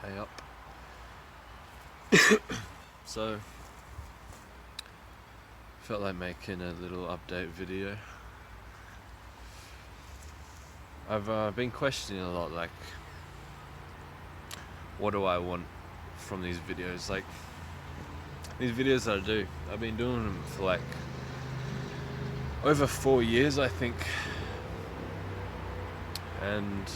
Hey up. So, felt like making a little update video. I've been questioning a lot, like, what do I want from these videos? Like, these videos that I do, I've been doing them for like over 4 years, I think, and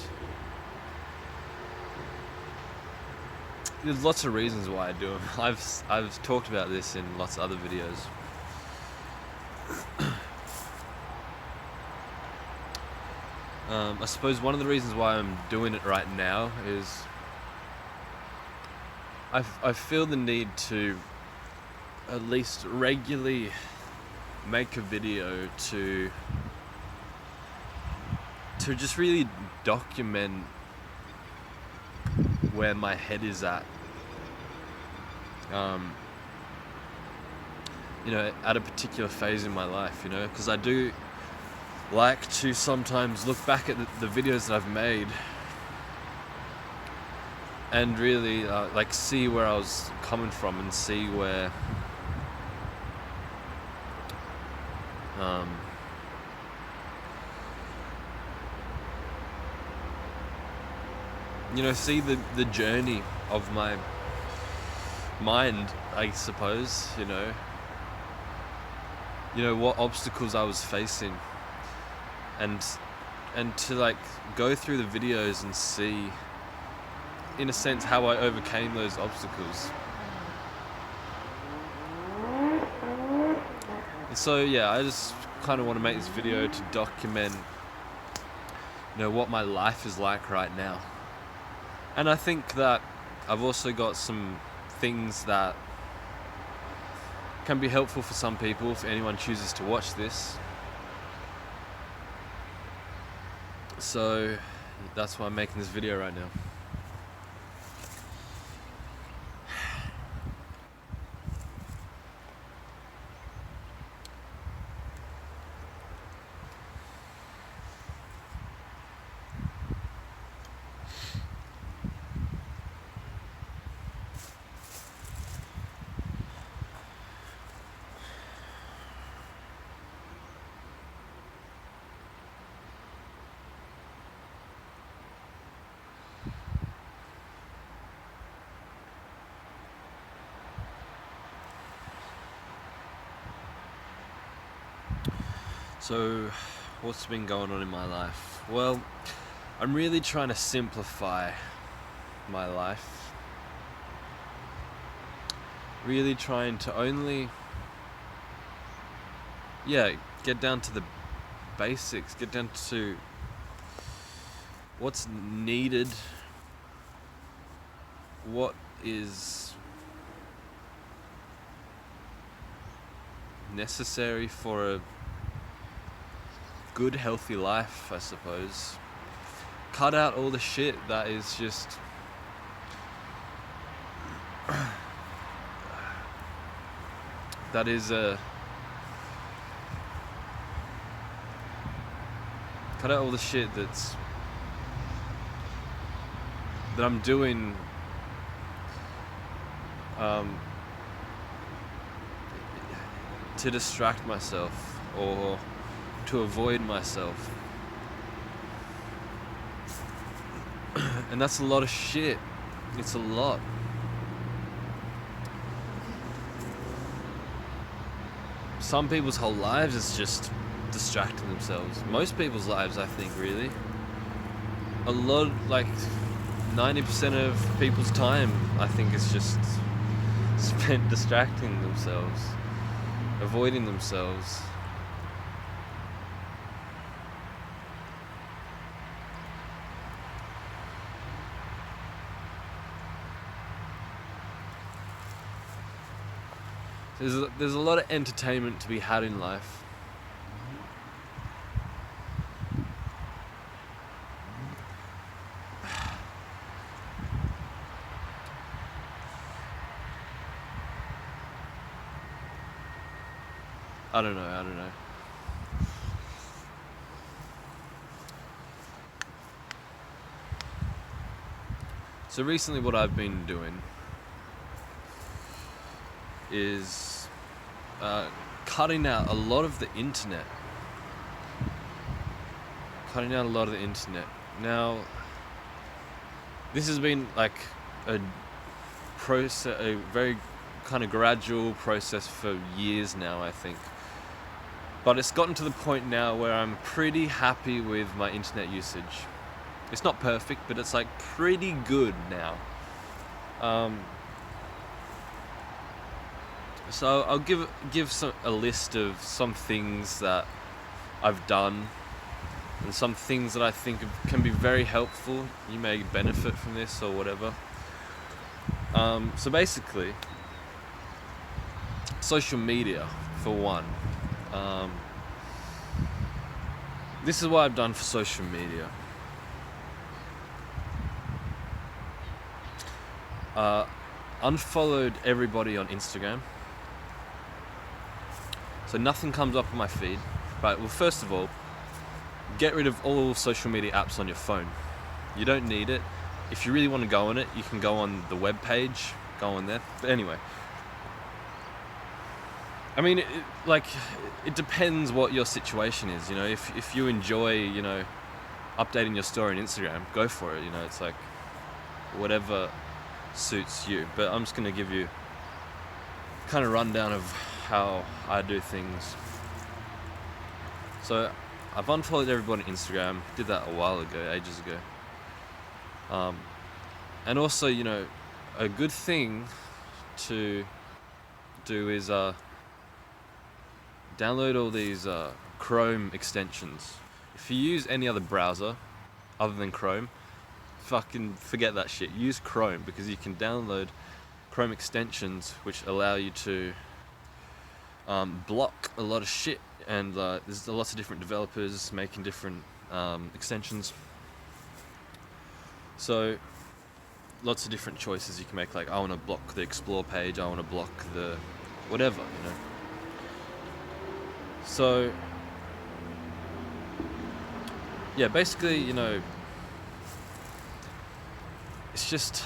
there's lots of reasons why I do them. I've talked about this in lots of other videos. I suppose one of the reasons why I'm doing it right now is I feel the need to at least regularly make a video to just really document where my head is at. At a particular phase in my life, because I do like to sometimes look back at the videos that I've made and really see where I was coming from and see where see the journey of my mind, I suppose, what obstacles I was facing, and to go through the videos and see, in a sense, how I overcame those obstacles. And so I just kind of want to make this video to document what my life is like right now. And I think that I've also got some things that can be helpful for some people if anyone chooses to watch this. So that's why I'm making this video right now. So, what's been going on in my life? Well, I'm really trying to simplify my life. Really trying to only, get down to the basics, get down to what's needed, what is necessary for a good, healthy life, I suppose. Cut out all the shit that is just cut out all the shit that I'm doing to distract myself or to avoid myself. And that's a lot of shit. It's a lot. Some people's whole lives is just distracting themselves. Most people's lives, I think, really. A lot, 90% of people's time, I think, is just spent distracting themselves, avoiding themselves. There's a lot of entertainment to be had in life. I don't know. So recently what I've been doing is cutting out a lot of the internet. Now, this has been like a process, a very kind of gradual process for years now, I think. But it's gotten to the point now where I'm pretty happy with my internet usage. It's not perfect, but it's like pretty good now. So I'll give a list of some things that I've done and some things that I think can be very helpful. You may benefit from this or whatever. So basically, social media for one. This is what I've done for social media. Unfollowed everybody on Instagram. So nothing comes up on my feed. Right, well, first of all, get rid of all social media apps on your phone. You don't need it. If you really want to go on it, you can go on the web page, go on there. But anyway, I mean, it depends what your situation is. You know, if you enjoy, you know, updating your story on Instagram, go for it. You know, it's like whatever suits you. But I'm just gonna give you kind of rundown of how I do things. So I've unfollowed everybody on Instagram. Did that a while ago, ages ago. And also, you know, a good thing to do is download all these Chrome extensions. If you use any other browser other than Chrome, fucking forget that shit. Use Chrome, because you can download Chrome extensions which allow you to block a lot of shit, and there's lots of different developers making different extensions. So lots of different choices you can make, like I want to block the explore page, I want to block the whatever, you know. So yeah, basically, you know, it's just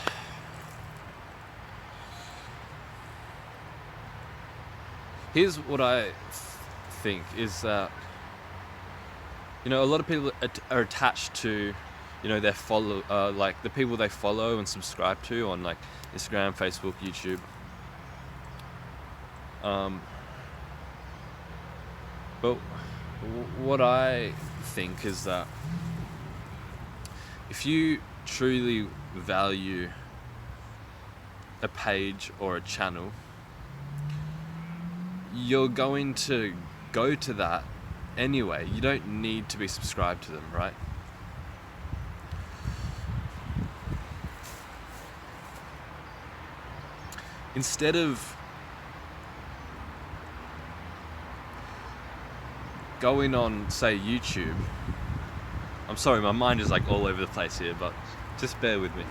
here's what I think is that, you know, a lot of people are attached to, you know, their like the people they follow and subscribe to on like Instagram, Facebook, YouTube. But what I think is that if you truly value a page or a channel, you're going to go to that anyway. You don't need to be subscribed to them, right? Instead of going on, say, YouTube, I'm sorry, my mind is like all over the place here, but just bear with me.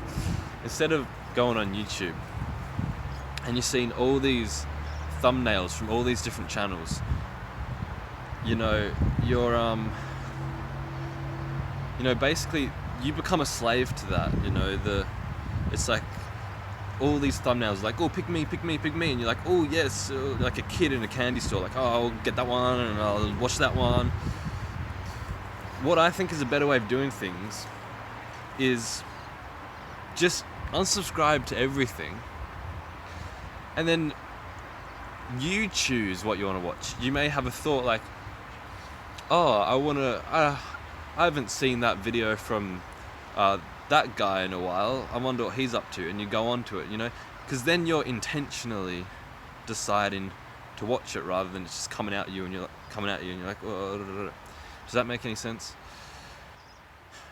Instead of going on YouTube and you're seeing all these thumbnails from all these different channels, you know, you're you know, basically you become a slave to that. You know, it's like all these thumbnails like, oh, pick me, and you're like, oh yes, like a kid in a candy store, like, oh, I'll get that one and I'll watch that one. What I think is a better way of doing things is just unsubscribe to everything, and then you choose what you want to watch. You may have a thought like, oh, I haven't seen that video from that guy in a while, I wonder what he's up to, and you go on to it, you know, because then you're intentionally deciding to watch it rather than it's just coming at you and you're like, oh. Does that make any sense?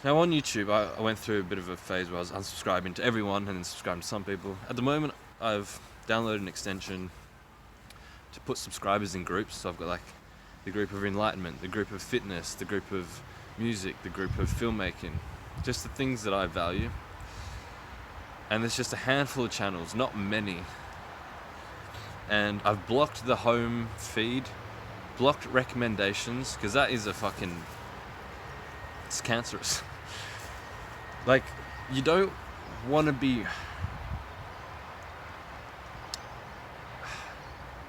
Now on YouTube, I went through a bit of a phase where I was unsubscribing to everyone and then subscribing to some people. At the moment, I've downloaded an extension to put subscribers in groups. So I've got like the group of enlightenment, the group of fitness, the group of music, the group of filmmaking, just the things that I value. And there's just a handful of channels, not many. And I've blocked the home feed, blocked recommendations, because that is it's cancerous. Like, you don't want to be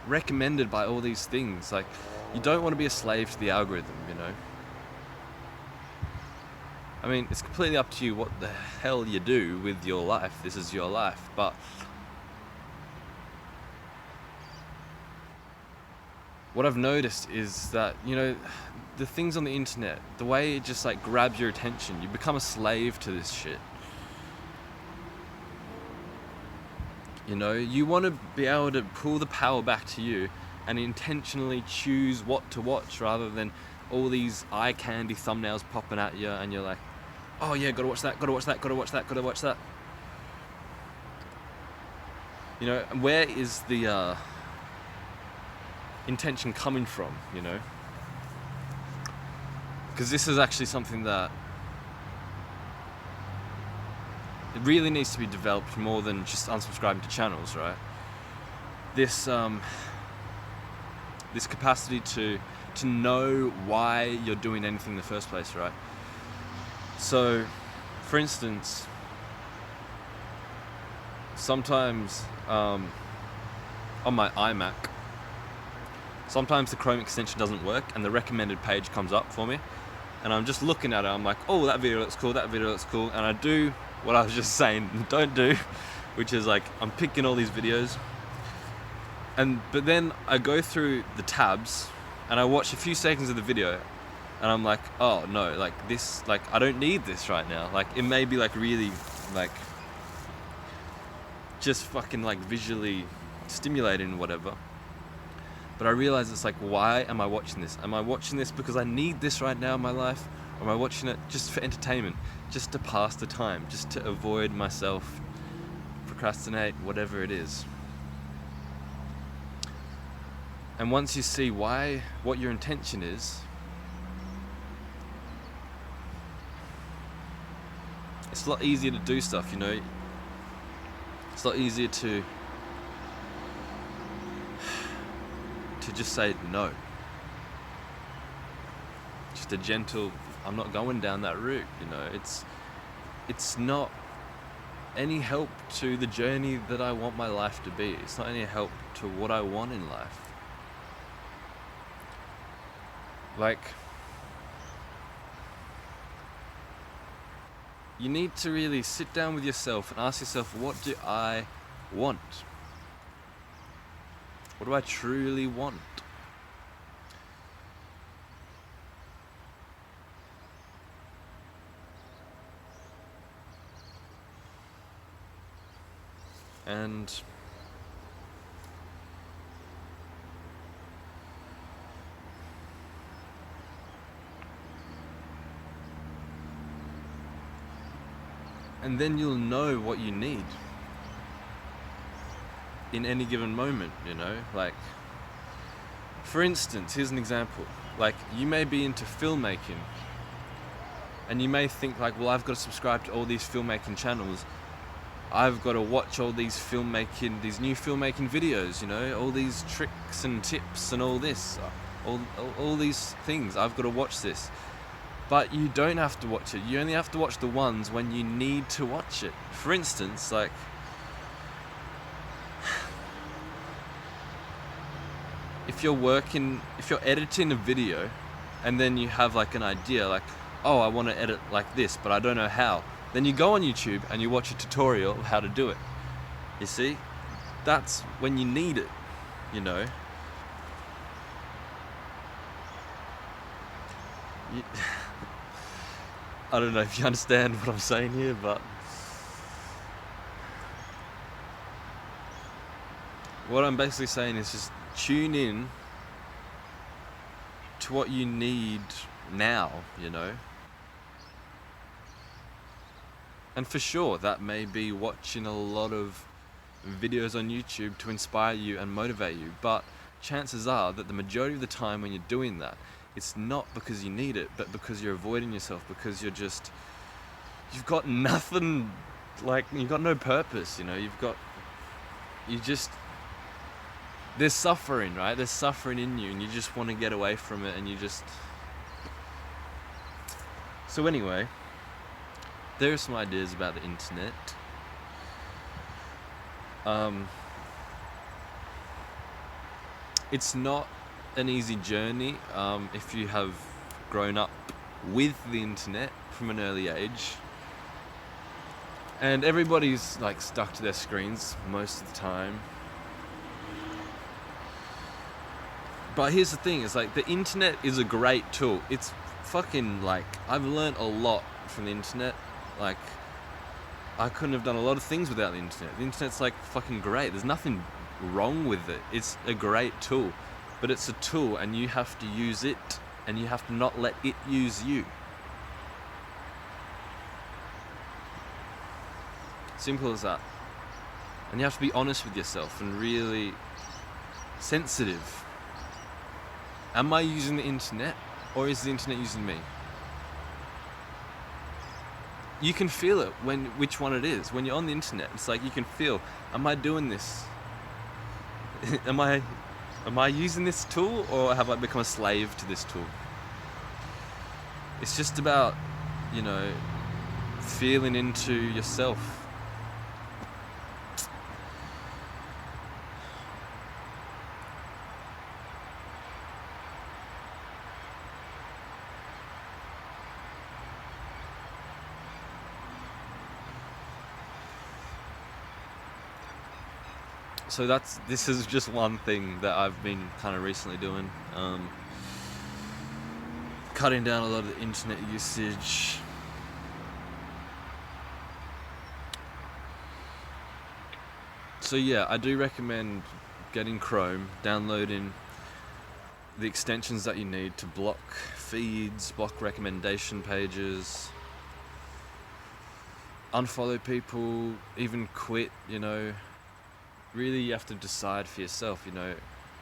recommended by all these things. Like, you don't want to be a slave to the algorithm, you know? I mean, it's completely up to you what the hell you do with your life. This is your life. But what I've noticed is that, you know, the things on the internet, the way it just like grabs your attention, you become a slave to this shit. You know, you want to be able to pull the power back to you and intentionally choose what to watch rather than all these eye candy thumbnails popping at you and you're like, oh yeah, gotta watch that, gotta watch that, gotta watch that, gotta watch that. You know, where is the intention coming from, you know? Because this is actually something that it really needs to be developed more than just unsubscribing to channels, right? This this capacity to know why you're doing anything in the first place, right? So, for instance, sometimes on my iMac, sometimes the Chrome extension doesn't work and the recommended page comes up for me, and I'm just looking at it, I'm like, oh, that video looks cool, that video looks cool, and I do what I was just saying don't do, which is like, I'm picking all these videos, but then I go through the tabs and I watch a few seconds of the video and I'm like, oh no, like this, like I don't need this right now. Like, it may be like really like just fucking like visually stimulating or whatever, but I realize it's like, why am I watching this? Am I watching this because I need this right now in my life? Or am I watching it just for entertainment, just to pass the time, just to avoid myself, procrastinate, whatever it is? And once you see what your intention is, it's a lot easier to do stuff, you know? It's a lot easier to just say no. Just a gentle, I'm not going down that route, you know? It's not any help to the journey that I want my life to be. It's not any help to what I want in life. Like, you need to really sit down with yourself and ask yourself, what do I want? What do I truly want? And then you'll know what you need in any given moment, you know? Like, for instance, here's an example. Like, you may be into filmmaking and you may think like, well, I've got to subscribe to all these filmmaking channels. I've got to watch all these new filmmaking videos, you know, all these tricks and tips and all this, all these things. I've got to watch this. But you don't have to watch it. You only have to watch the ones when you need to watch it. For instance, like, if you're editing a video and then you have like an idea, like, oh, I want to edit like this, but I don't know how. Then you go on YouTube and you watch a tutorial of how to do it. You see? That's when you need it, you know? I don't know if you understand what I'm saying here, but what I'm basically saying is just tune in to what you need now, you know? And for sure, that may be watching a lot of videos on YouTube to inspire you and motivate you, but chances are that the majority of the time when you're doing that, it's not because you need it, but because you're avoiding yourself, because you've got nothing, like, you've got no purpose, you know, there's suffering, right? There's suffering in you and you just want to get away from it and so anyway, there are some ideas about the internet. It's not an easy journey if you have grown up with the internet from an early age. And everybody's like stuck to their screens most of the time. But here's the thing, it's like the internet is a great tool. It's fucking like, I've learned a lot from the internet. Like, I couldn't have done a lot of things without the internet. The internet's like fucking great. There's nothing wrong with it. It's a great tool. But it's a tool and you have to use it and you have to not let it use you. Simple as that. And you have to be honest with yourself and really sensitive. Am I using the internet or is the internet using me? You can feel it which one it is. When you're on the internet, it's like you can feel, am I doing this? Am I using this tool or have I become a slave to this tool? It's just about, feeling into yourself. So this is just one thing that I've been kind of recently doing. Cutting down a lot of the internet usage. So yeah, I do recommend getting Chrome, downloading the extensions that you need to block feeds, block recommendation pages, unfollow people, even quit, Really, you have to decide for yourself,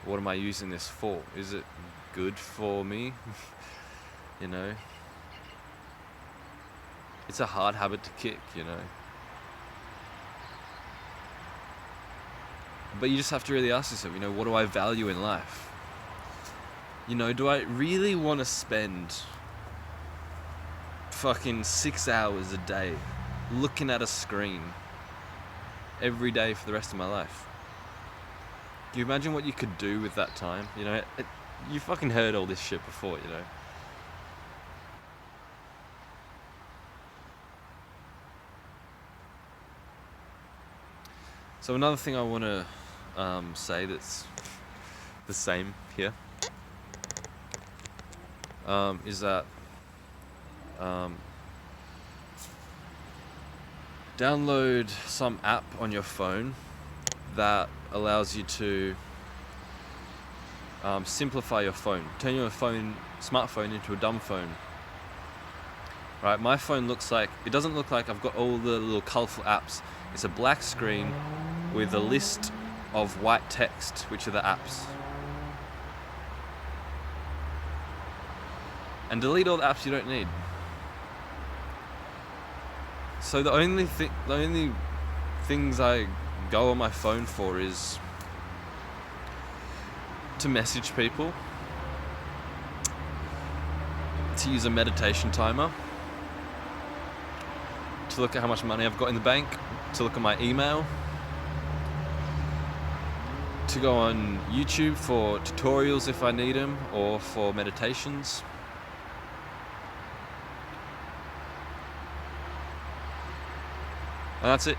what am I using this for? Is it good for me? It's a hard habit to kick, But you just have to really ask yourself, what do I value in life? Do I really want to spend fucking 6 hours a day looking at a screen every day for the rest of my life? Can you imagine what you could do with that time? You fucking heard all this shit before, So another thing I want to say that's the same here is that download some app on your phone that allows you to simplify your phone. Turn your smartphone into a dumb phone. Right, my phone doesn't look like I've got all the little colourful apps. It's a black screen with a list of white text, which are the apps. And delete all the apps you don't need. So the only things I go on my phone for is to message people, to use a meditation timer, to look at how much money I've got in the bank, to look at my email, to go on YouTube for tutorials if I need them, or for meditations. And that's it.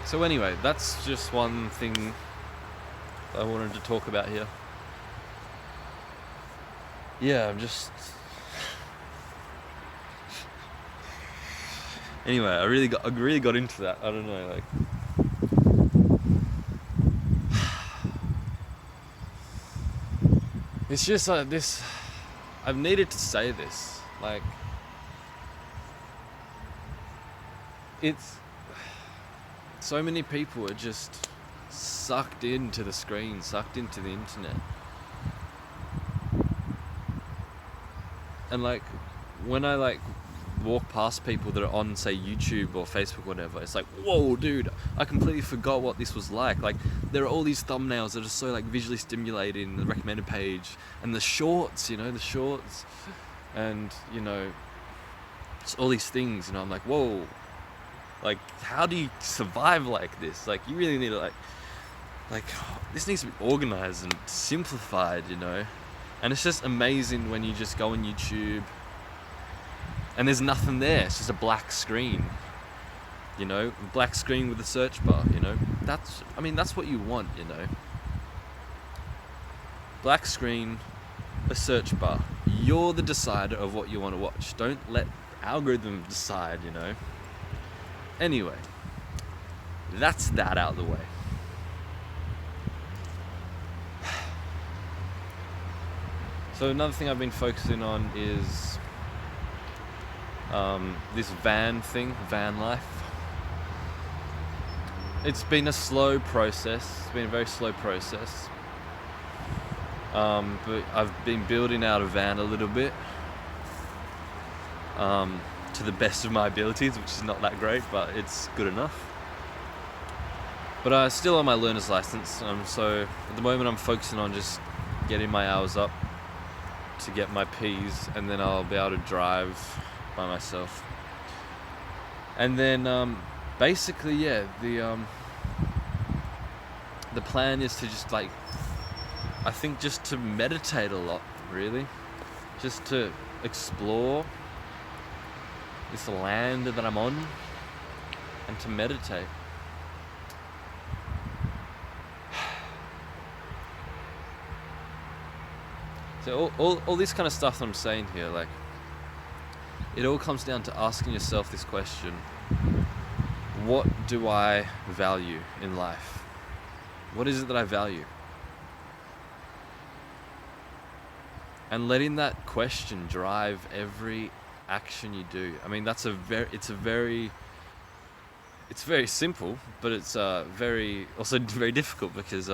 So anyway, that's just one thing I wanted to talk about here. Yeah, Anyway, I really got into that. I don't know, it's just like this. I've needed to say this. It's so many people are just sucked into the screen, sucked into the internet. And when I walk past people that are on, say, YouTube or Facebook or whatever, it's like, whoa, dude, I completely forgot what this was like. There are all these thumbnails that are so visually stimulating, the recommended page, and the shorts, and it's all these things, I'm like, whoa, Like, how do you survive like this? Like, you really need to like this needs to be organized and simplified, you know. And it's just amazing when you just go on YouTube and there's nothing there. It's just a black screen, you know, black screen with a search bar, you know. That's what you want, you know. Black screen, a search bar. You're the decider of what you want to watch. Don't let algorithm decide, you know. Anyway, that's that out of the way. So another thing I've been focusing on is this van life. It's been a slow process. It's been a very slow process. But I've been building out a van a little bit, to the best of my abilities, which is not that great, but it's good enough. But I'm still on my learner's license, so at the moment I'm focusing on just getting my hours up to get my P's, and then I'll be able to drive by myself. And then basically, yeah, the plan is to just I think just to meditate a lot, really. Just to explore this land that I'm on and to meditate. So all this kind of stuff that I'm saying here, like, it all comes down to asking yourself this question: what do I value in life? What is it that I value? And letting that question drive every action you do. I mean, it's very simple, but it's very difficult, because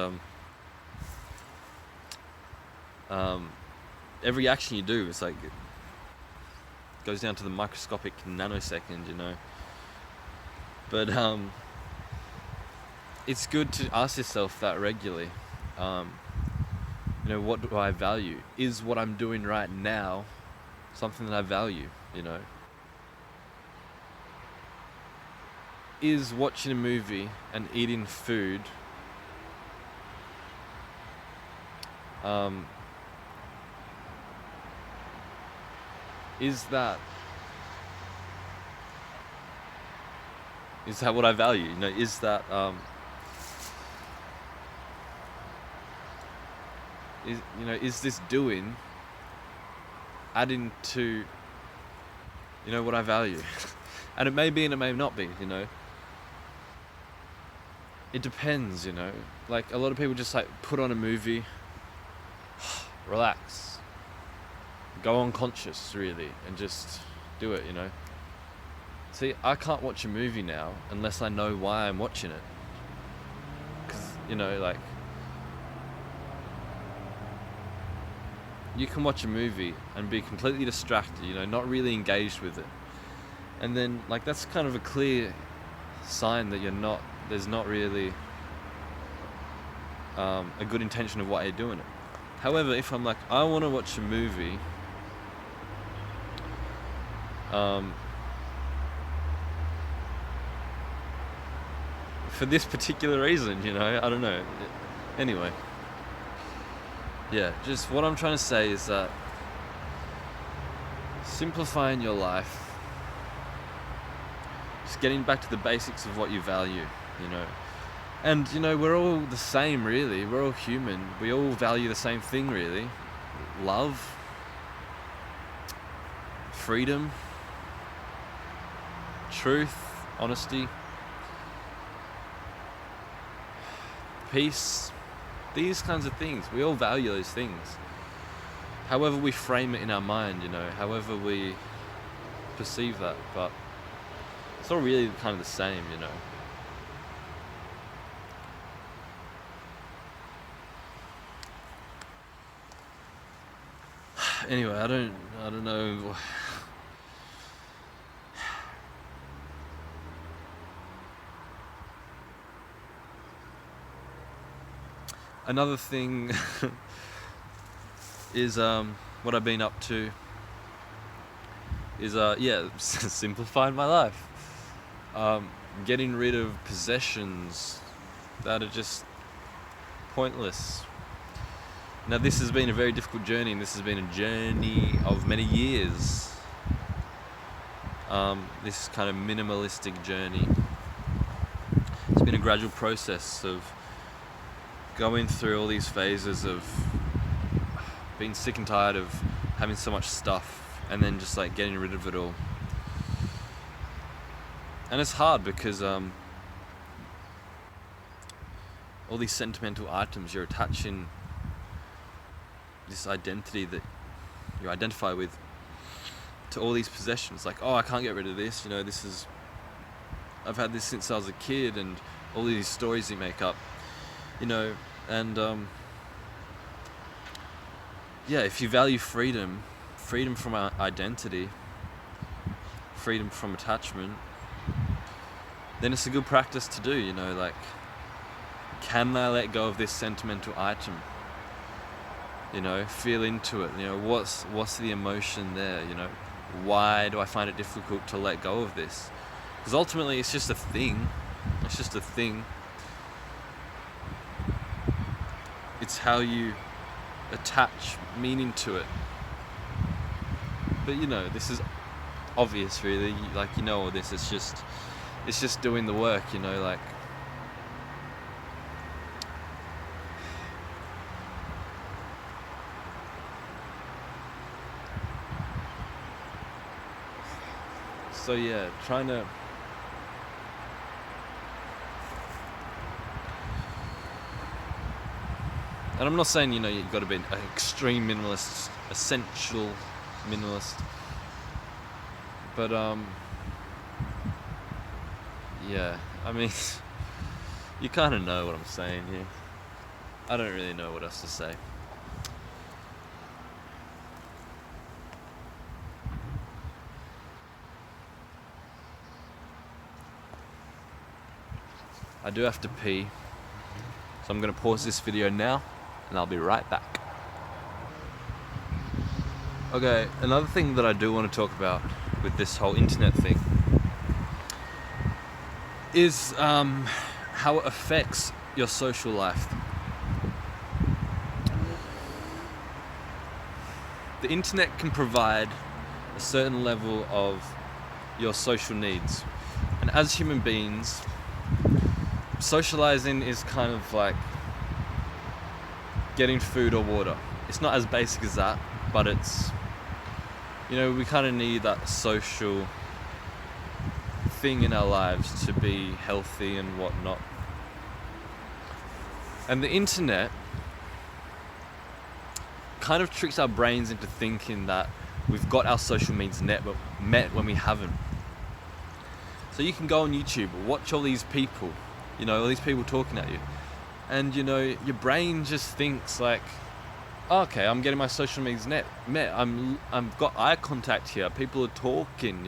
every action you do, it's like, it goes down to the microscopic nanosecond, you know. But it's good to ask yourself that regularly. You know, what do I value? Is what I'm doing right now something that I value, you know? Is watching a movie and eating food is that what I value? You know, is that is this adding to, you know, what I value? And it may be and it may not be, you know. It depends, you know. Like, a lot of people just put on a movie, relax, go unconscious, really, and just do it, you know. See, I can't watch a movie now unless I know why I'm watching it. Because, you know, like, you can watch a movie and be completely distracted, you know, not really engaged with it. And then, like, that's kind of a clear sign that there's not really a good intention of why you're doing it. However, if I'm like, I want to watch a movie, for this particular reason, you know, I don't know. Anyway. Yeah, just what I'm trying to say is that simplifying your life, just getting back to the basics of what you value, you know. And, you know, we're all the same, really. We're all human. We all value the same thing, really. Love, freedom, truth, honesty, peace. These kinds of things, we all value those things. However we frame it in our mind, you know, however we perceive that, but it's all really kind of the same, you know. Anyway, I don't know. Another thing is what I've been up to is simplifying my life. getting rid of possessions that are just pointless. Now this has been a very difficult journey, and this has been a journey of many years. This kind of minimalistic journey. It's been a gradual process of going through all these phases of being sick and tired of having so much stuff, and then just like getting rid of it all. And it's hard because all these sentimental items, you're attaching this identity that you identify with to all these possessions. Like, oh, I can't get rid of this, I've had this since I was a kid, and all these stories you make up, and if you value freedom from our identity, freedom from attachment, then it's a good practice to do, can I let go of this sentimental item? Feel into it, what's the emotion there, why do I find it difficult to let go of this? Because ultimately it's just a thing. It's how you attach meaning to it. But this is obvious really, all this, it's just doing the work, So trying to and I'm not saying you've got to be an extreme minimalist, essential minimalist, but I mean you kind of know what I'm saying here. I don't really know what else to say. I do have to pee, so I'm going to pause this video now, and I'll be right back. Okay, another thing that I do want to talk about with this whole internet thing is how it affects your social life. The internet can provide a certain level of your social needs, and as human beings, socializing is kind of like getting food or water. It's not as basic as that, but it's, we kind of need that social thing in our lives to be healthy and whatnot. And the internet kind of tricks our brains into thinking that we've got our social needs met when we haven't. So you can go on YouTube, watch all these people, all these people talking at you, and your brain just thinks like, oh, okay, I'm getting my social needs met. I've got eye contact here. People are talking,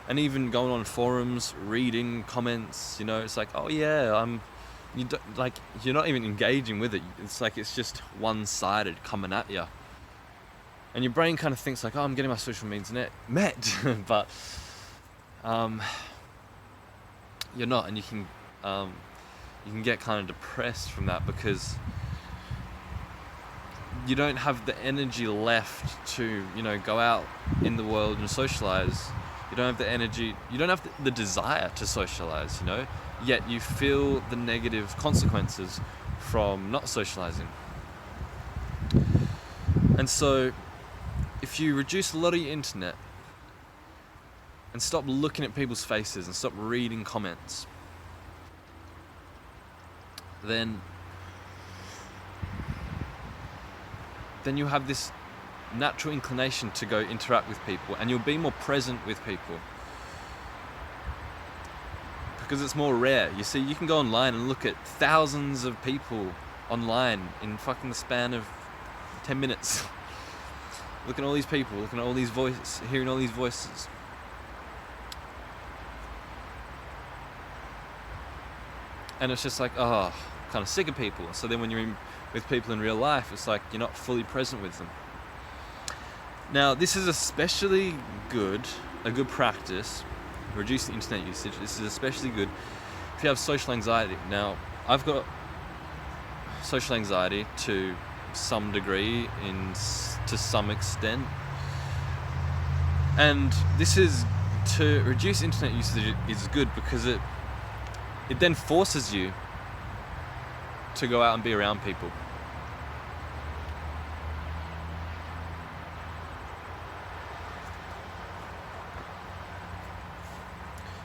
and even going on forums, reading comments. It's like, oh yeah, you're not even engaging with it. It's like it's just one-sided coming at you, and your brain kind of thinks like, oh, I'm getting my social needs met, but you're not, and you can get kind of depressed from that because you don't have the energy left to go out in the world and socialize. You don't have the energy, you don't have the desire to socialize, yet you feel the negative consequences from not socializing. And so if you reduce a lot of your internet and stop looking at people's faces and stop reading comments, then you have this natural inclination to go interact with people, and you'll be more present with people because it's more rare. You see, you can go online and look at thousands of people online in fucking the span of 10 minutes. Looking at all these people, looking at all these voices, hearing all these voices. And it's just like, oh, kind of sick of people. So then when you're with people in real life, it's like you're not fully present with them. Now, this is especially a good practice reduce the internet usage. This is especially good if you have social anxiety. Now, I've got social anxiety to some degree, to some extent, and this is to reduce internet usage is good because it then forces you to go out and be around people.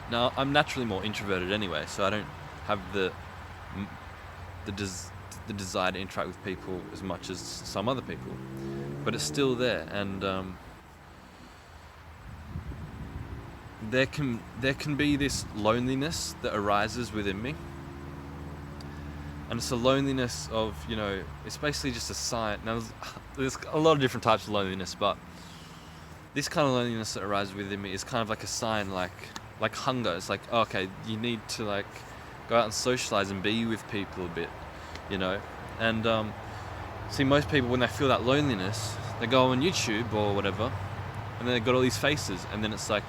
Now, I'm naturally more introverted anyway, so I don't have the desire to interact with people as much as some other people, but it's still there, and there can be this loneliness that arises within me, and it's a loneliness of, it's basically just a sign. Now, there's a lot of different types of loneliness, but this kind of loneliness that arises within me is kind of like a sign, like hunger. It's like, okay, you need to like go out and socialize and be with people a bit, and see, most people, when they feel that loneliness, they go on YouTube or whatever, and then they've got all these faces, and then it's like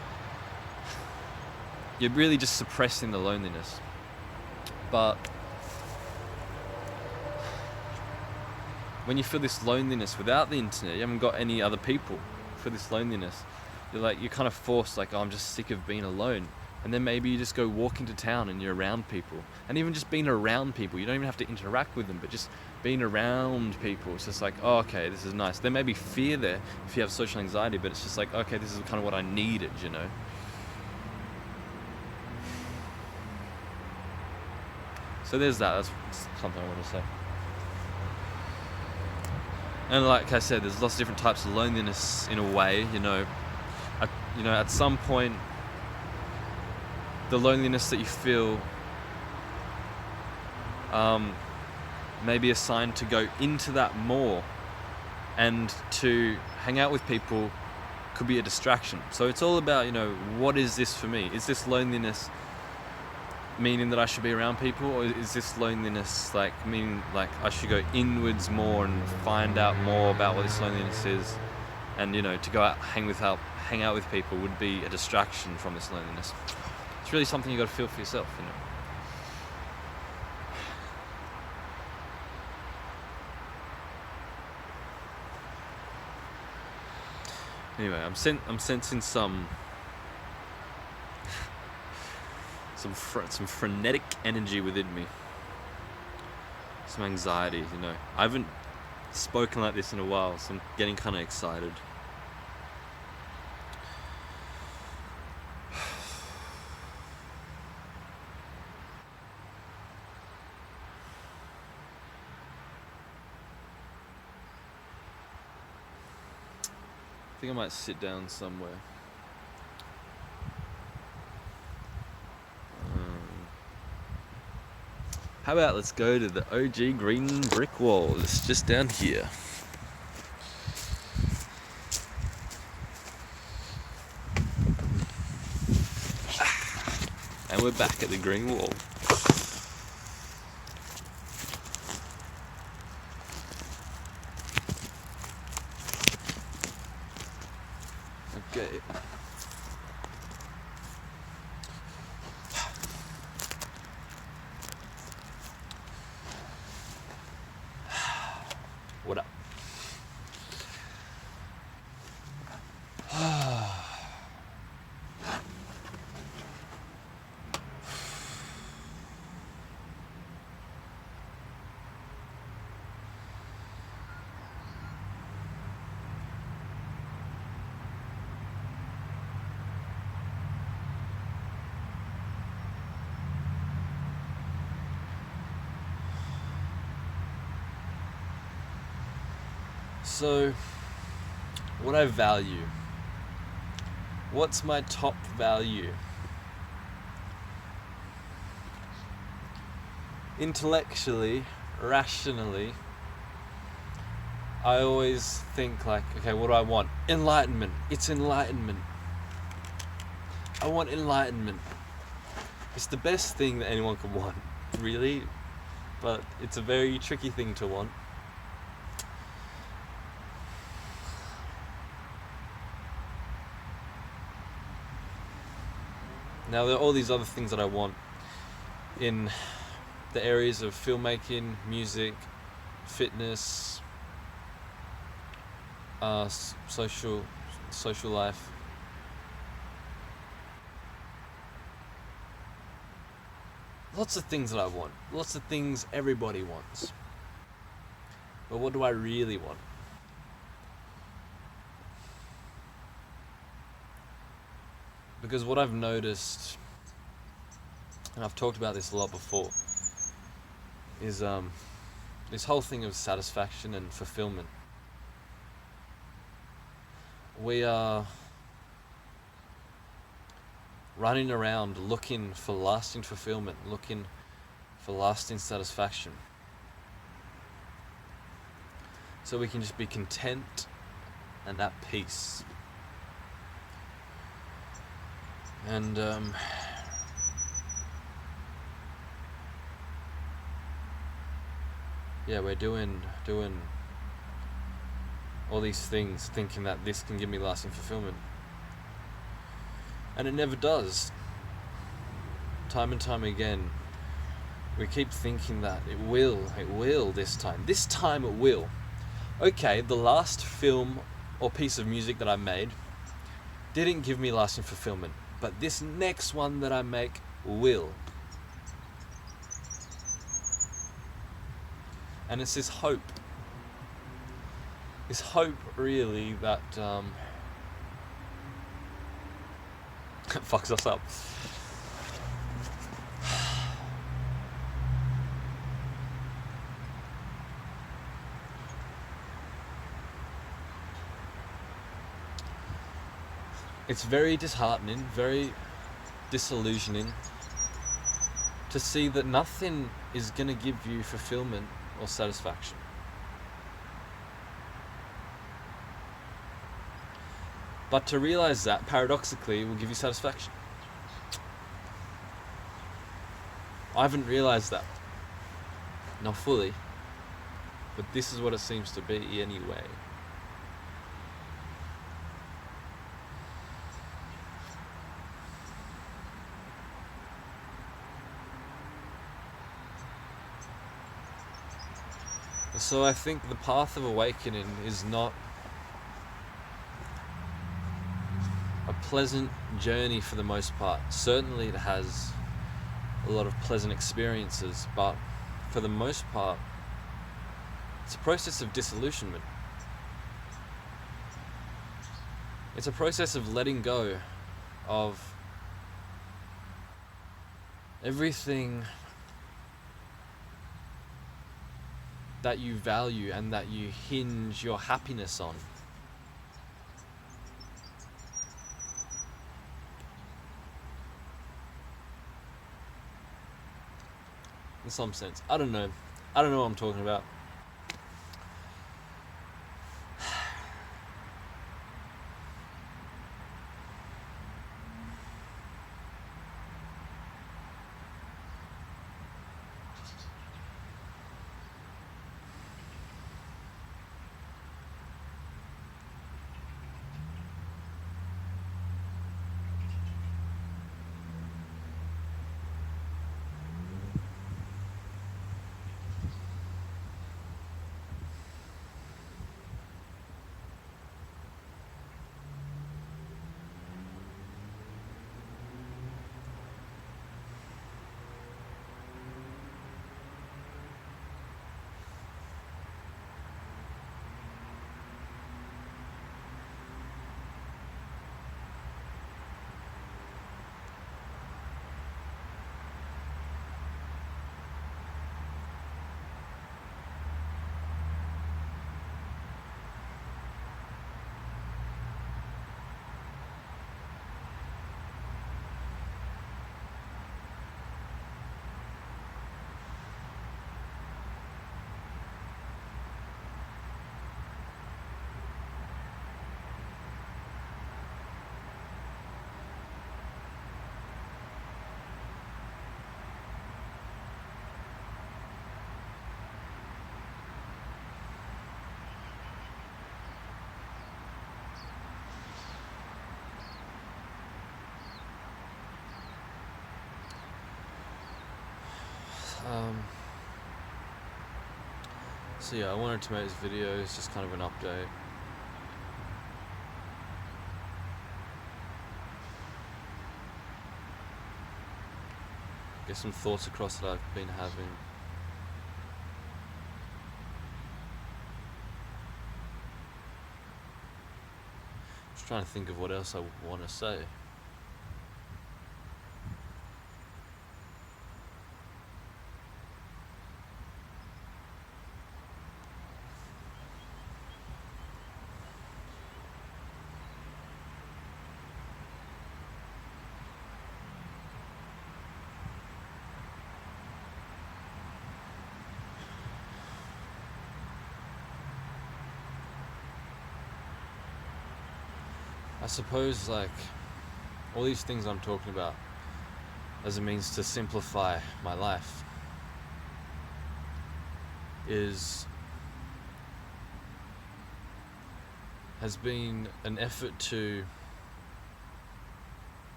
you're really just suppressing the loneliness. But when you feel this loneliness without the internet, you haven't got any other people for this loneliness. You're kind of forced, like, oh, I'm just sick of being alone. And then maybe you just go walk into town and you're around people. And even just being around people, you don't even have to interact with them, but just being around people, it's just like, oh, okay, this is nice. There may be fear there if you have social anxiety, but it's just like, okay, this is kind of what I needed, So there's that. That's something I want to say. And like I said, there's lots of different types of loneliness in a way, at some point, the loneliness that you feel may be a sign to go into that more, and to hang out with people could be a distraction. So it's all about, what is this for me? Is this loneliness meaning that I should be around people, or is this loneliness meaning I should go inwards more and find out more about what this loneliness is, and to go out hang out with people would be a distraction from this loneliness. It's really something you got to feel for yourself, Anyway, I'm sensing some frenetic energy within me, some anxiety. I haven't spoken like this in a while, so I'm getting kind of excited. I think I might sit down somewhere. How about let's go to the OG green brick wall. It's just down here. And we're back at the green wall. Okay. What up? So, what I value. What's my top value? Intellectually, rationally, I always think okay, what do I want? Enlightenment. It's enlightenment. I want enlightenment. It's the best thing that anyone could want, really, but it's a very tricky thing to want. Now, there are all these other things that I want in the areas of filmmaking, music, fitness, social life. Lots of things that I want. Lots of things everybody wants. But what do I really want? Because what I've noticed, and I've talked about this a lot before, is this whole thing of satisfaction and fulfillment. We are running around looking for lasting fulfillment, looking for lasting satisfaction. So we can just be content and at peace. And we're doing all these things thinking that this can give me lasting fulfillment. And it never does. Time and time again, we keep thinking that it will this time. This time it will. Okay, the last film or piece of music that I made didn't give me lasting fulfillment, but this next one that I make will. And it's this hope really that fucks us up. It's very disheartening, very disillusioning to see that nothing is going to give you fulfillment or satisfaction. But to realize that, paradoxically, will give you satisfaction. I haven't realized that. Not fully. But this is what it seems to be anyway. So I think the path of awakening is not a pleasant journey for the most part. Certainly it has a lot of pleasant experiences, but for the most part, it's a process of disillusionment. It's a process of letting go of everything that you value and that you hinge your happiness on. In some sense. I don't know what I'm talking about. So yeah, I wanted to make this video. It's just kind of an update. Get some thoughts across that I've been having. Just trying to think of what else I want to say. I suppose, like, all these things I'm talking about as a means to simplify my life has been an effort to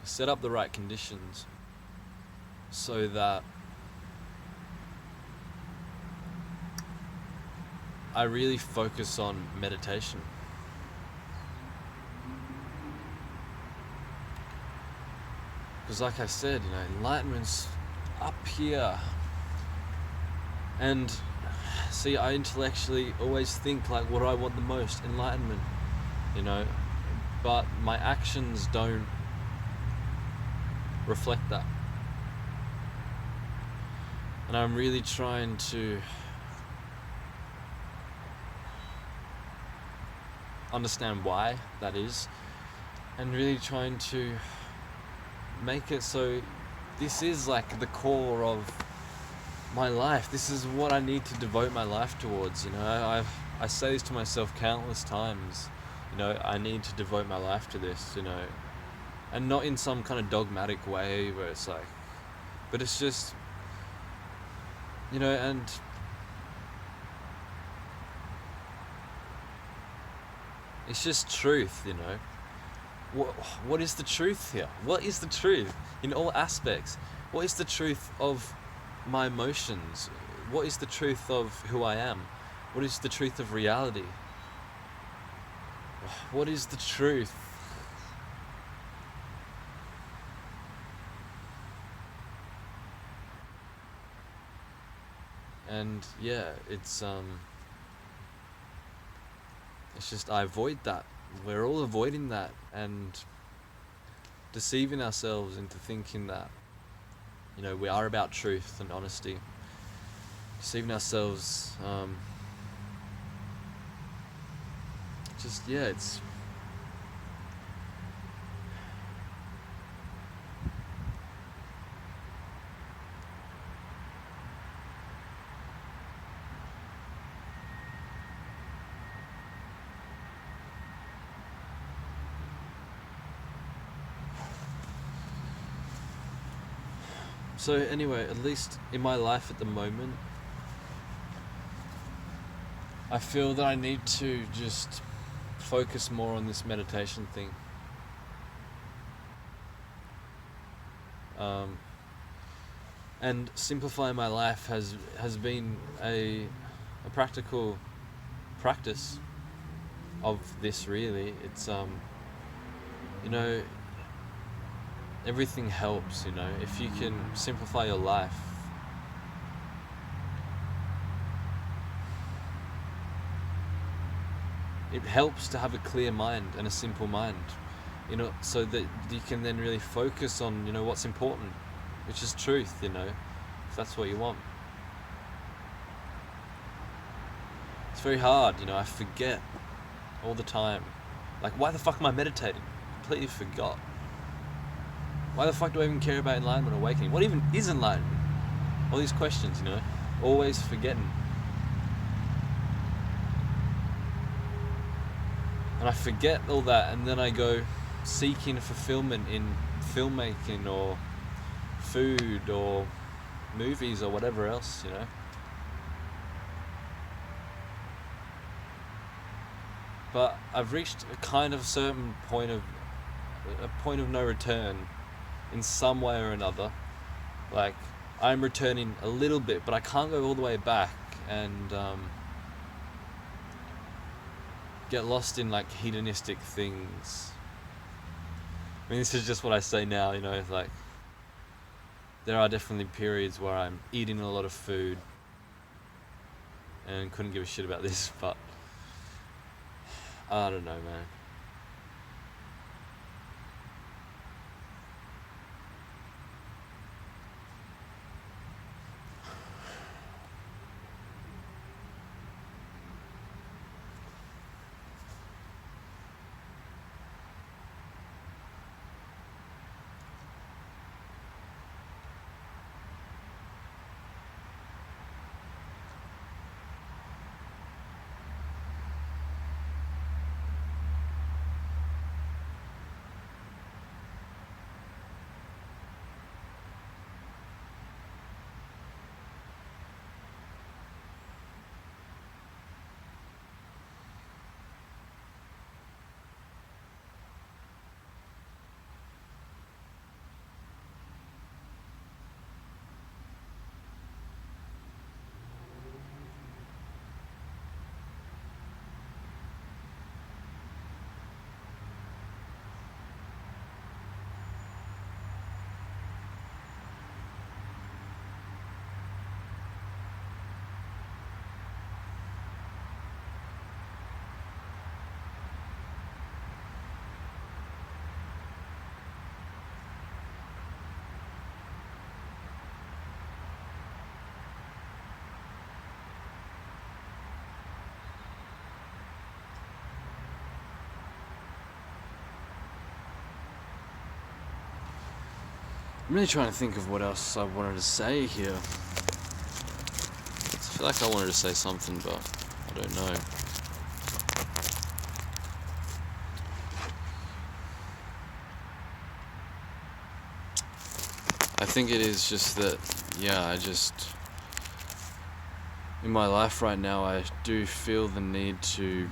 set up the right conditions so that I really focus on meditation. Because like I said, enlightenment's up here. And see, I intellectually always think like, what do I want the most? Enlightenment, but my actions don't reflect that. And I'm really trying to understand why that is, and really trying to make it so this is like the core of my life. This is what I need to devote my life towards. I say this to myself countless times. I need to devote my life to this. And not in some kind of dogmatic way where it's like, but it's just, and it's just truth. What is the truth here? What is the truth in all aspects? What is the truth of my emotions? What is the truth of who I am? What is the truth of reality? What is the truth? And yeah, it's just I avoid that. We're all avoiding that and deceiving ourselves into thinking that we are about truth and honesty. Deceiving ourselves, it's so anyway, at least in my life at the moment, I feel that I need to just focus more on this meditation thing. And simplify my life has been a practical practice of this, really. It's everything helps, if you can simplify your life. It helps to have a clear mind and a simple mind, so that you can then really focus on, what's important, which is truth, if that's what you want. It's very hard, I forget all the time. Like, why the fuck am I meditating? Completely forgot. Why the fuck do I even care about enlightenment or awakening? What even is enlightenment? All these questions, always forgetting. And I forget all that, and then I go seeking fulfillment in filmmaking or food or movies or whatever else, But I've reached a kind of certain point of no return in some way or another. Like, I'm returning a little bit, but I can't go all the way back and get lost in like hedonistic things. I mean, this is just what I say now, you know, it's like there are definitely periods where I'm eating a lot of food and couldn't give a shit about this, but I don't know, man. I'm really trying to think of what else I wanted to say here. I feel like I wanted to say something, but I don't know. I think it is just that, yeah, in my life right now, I do feel the need to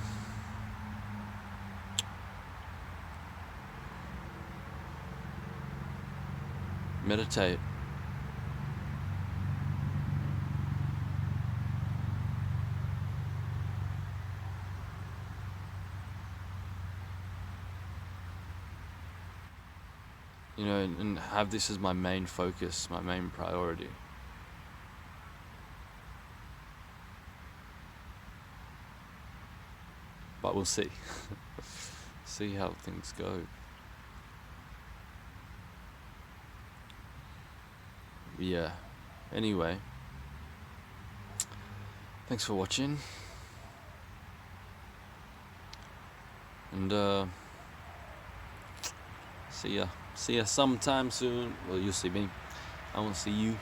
meditate. You know, and have this as my main focus, my main priority. But we'll see. See how things go. Yeah. Anyway. Thanks for watching. And see ya. See ya sometime soon. Well, you'll see me. I won't see you.